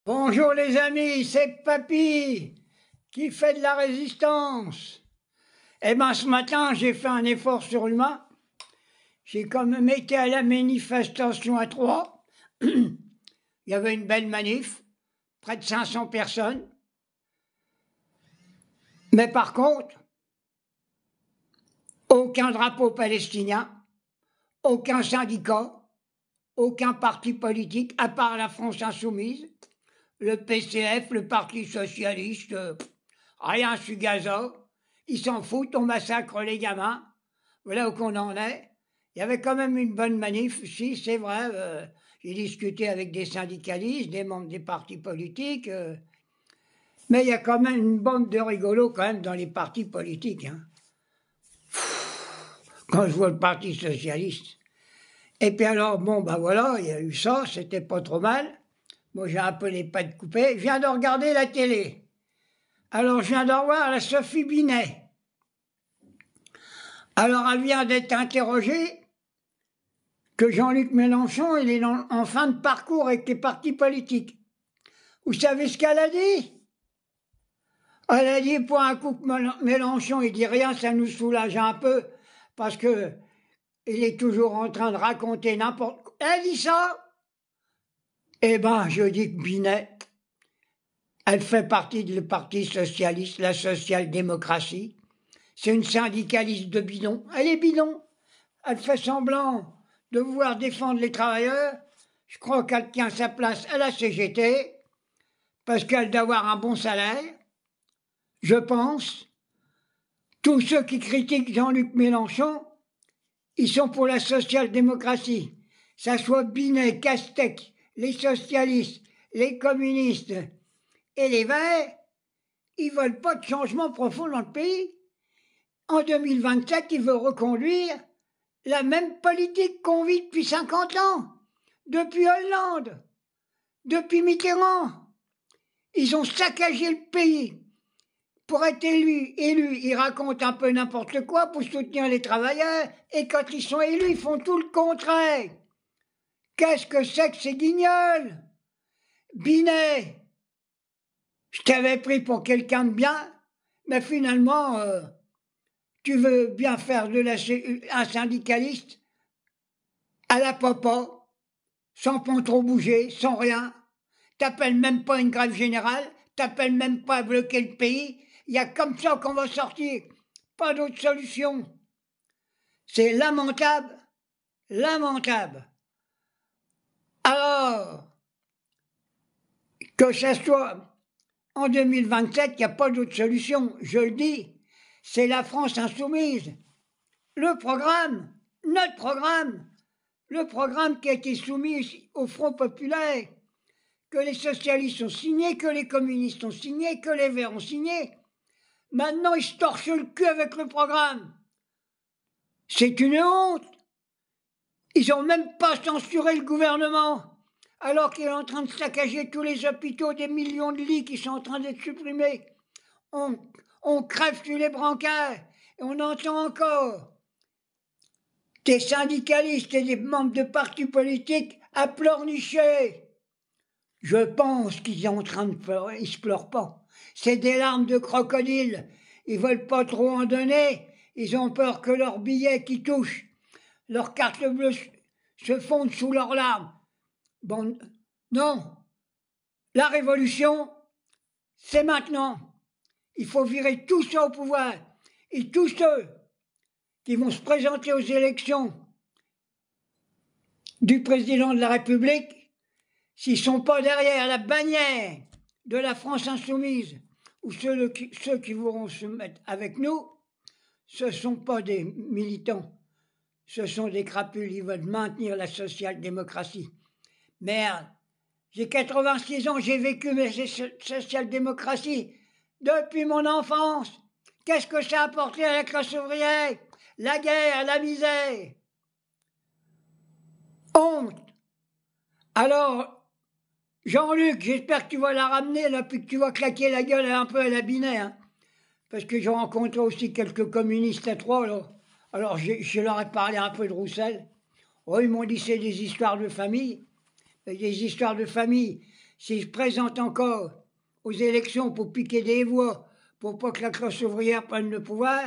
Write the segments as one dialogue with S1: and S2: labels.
S1: Bonjour les amis, c'est Papy qui fait de la résistance. Eh bien ce matin j'ai fait un effort surhumain. J'ai quand même été à la manifestation à Troyes. Il y avait une belle manif, près de 500 personnes. Mais par contre, aucun drapeau palestinien, aucun syndicat, aucun parti politique, à part la France Insoumise, le PCF, le Parti Socialiste, rien sur Gaza. Ils s'en foutent, on massacre les gamins. Voilà où qu'on en est. Il y avait quand même une bonne manif, si, c'est vrai. J'ai discuté avec des syndicalistes, des membres des partis politiques. Mais il y a quand même une bande de rigolos quand même dans les partis politiques. Hein. Quand je vois le Parti Socialiste. Et puis alors, bon, ben voilà, il y a eu ça, c'était pas trop mal. Moi, j'ai un peu les pattes coupées. Je viens de regarder la télé. Alors, je viens de revoir la Sophie Binet. Alors, elle vient d'être interrogée que Jean-Luc Mélenchon, il est en fin de parcours avec les partis politiques. Vous savez ce qu'elle a dit? Elle a dit, pour un coup que Mélenchon, il dit rien, ça nous soulage un peu, parce que il est toujours en train de raconter n'importe quoi. Elle dit ça? Eh ben, je dis que Binet, elle fait partie du Parti Socialiste, la social-démocratie. C'est une syndicaliste de bidon. Elle est bidon. Elle fait semblant de vouloir défendre les travailleurs. Je crois qu'elle tient sa place à la CGT, parce qu'elle doit avoir un bon salaire. Je pense. Tous ceux qui critiquent Jean-Luc Mélenchon, ils sont pour la social-démocratie. Ça soit Binet, Castex, les socialistes, les communistes et les Verts, ils ne veulent pas de changement profond dans le pays. En 2027, ils veulent reconduire la même politique qu'on vit depuis 50 ans, depuis Hollande, depuis Mitterrand. Ils ont saccagé le pays. Pour être élus, ils racontent un peu n'importe quoi pour soutenir les travailleurs, et quand ils sont élus, ils font tout le contraire. Qu'est-ce que c'est que ces guignols? Binet, je t'avais pris pour quelqu'un de bien, mais finalement, tu veux bien faire un syndicaliste à la papa, sans pas trop bouger, sans rien. T'appelles même pas une grève générale, t'appelles même pas à bloquer le pays. Il y a comme ça qu'on va sortir. Pas d'autre solution. C'est lamentable, lamentable. Alors, que ça soit en 2027, il n'y a pas d'autre solution, je le dis. C'est la France insoumise. Le programme, notre programme, le programme qui a été soumis au Front populaire, que les socialistes ont signé, que les communistes ont signé, que les Verts ont signé. Maintenant, ils se torchent le cul avec le programme. C'est une honte. Ils n'ont même pas censuré le gouvernement, alors qu'il est en train de saccager tous les hôpitaux, des millions de lits qui sont en train d'être supprimés. On crève sur les brancards, et on entend encore des syndicalistes et des membres de partis politiques à pleurnicher. Je pense qu'ils sont en train de pleurer, ils ne se pleurent pas. C'est des larmes de crocodile. Ils ne veulent pas trop en donner. Ils ont peur que leurs billets qui touchent, leurs cartes bleues se fondent sous leurs larmes. Bon, non. La révolution, c'est maintenant. Il faut virer tous ceux au pouvoir. Et tous ceux qui vont se présenter aux élections du président de la République, s'ils ne sont pas derrière la bannière de la France insoumise, ou ceux qui voudront se mettre avec nous, ce ne sont pas des militants, ce sont des crapules, ils veulent maintenir la social-démocratie. Merde, j'ai 86 ans, j'ai vécu mes social-démocratie depuis mon enfance. Qu'est-ce que ça a apporté à la classe ouvrière? La guerre, la misère. Honte. Alors, Jean-Luc, j'espère que tu vas la ramener, là, puis que tu vas claquer la gueule un peu à la Binet, hein. Parce que j'ai rencontré aussi quelques communistes à Troyes, là. Alors, je leur ai parlé un peu de Roussel. Oh, ils m'ont dit c'est des histoires de famille. Des histoires de famille, s'il se présente encore aux élections pour piquer des voix, pour pas que la classe ouvrière prenne le pouvoir,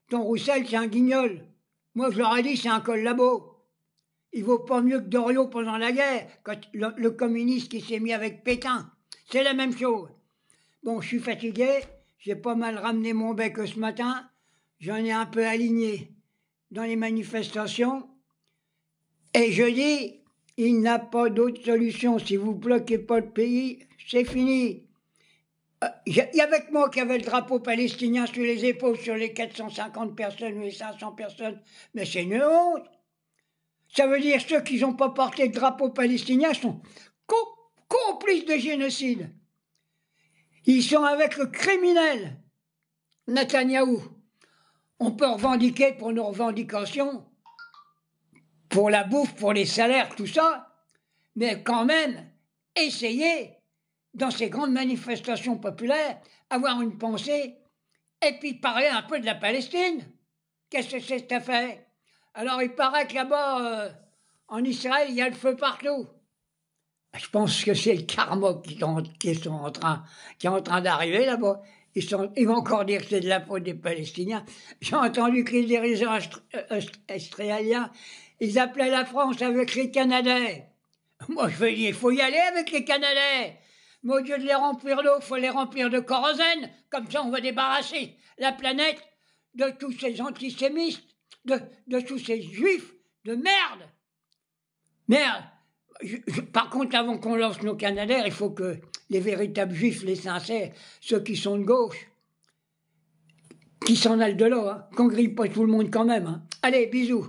S1: ton Roussel, c'est un guignol. Moi, je leur ai dit, c'est un collabo. Il vaut pas mieux que Doriot pendant la guerre, quand le communiste qui s'est mis avec Pétain. C'est la même chose. Bon, je suis fatigué, j'ai pas mal ramené mon bec ce matin, j'en ai un peu aligné dans les manifestations, et je dis, il n'y a pas d'autre solution. Si vous bloquez pas le pays, c'est fini. Il y avait que moi qui avait le drapeau palestinien sur les épaules, sur les 450 personnes ou les 500 personnes, mais c'est une honte. Ça veut dire que ceux qui n'ont pas porté le drapeau palestinien sont complices de génocide. Ils sont avec le criminel Netanyahou. On peut revendiquer pour nos revendications, pour la bouffe, pour les salaires, tout ça, mais quand même, essayer, dans ces grandes manifestations populaires, avoir une pensée, et puis parler un peu de la Palestine. Qu'est-ce que c'est cette affaire? Alors il paraît que là-bas, en Israël, il y a le feu partout. Je pense que c'est le karma qui est en train d'arriver là-bas. Ils vont encore dire que c'est de la faute des Palestiniens. J'ai entendu que les dirigeants australiens, ils appelaient la France avec les Canadiens. Moi, je veux dire, il faut y aller avec les Canadiens. Mais au lieu de les remplir d'eau, il faut les remplir de kérosène. Comme ça, on va débarrasser la planète de tous ces antisémites, de tous ces juifs de merde. Merde. Par contre, avant qu'on lance nos Canadaires, il faut que les véritables juifs, les sincères, ceux qui sont de gauche, qui s'en aillent de là, hein, qu'on grille pas tout le monde quand même. Hein. Allez, bisous.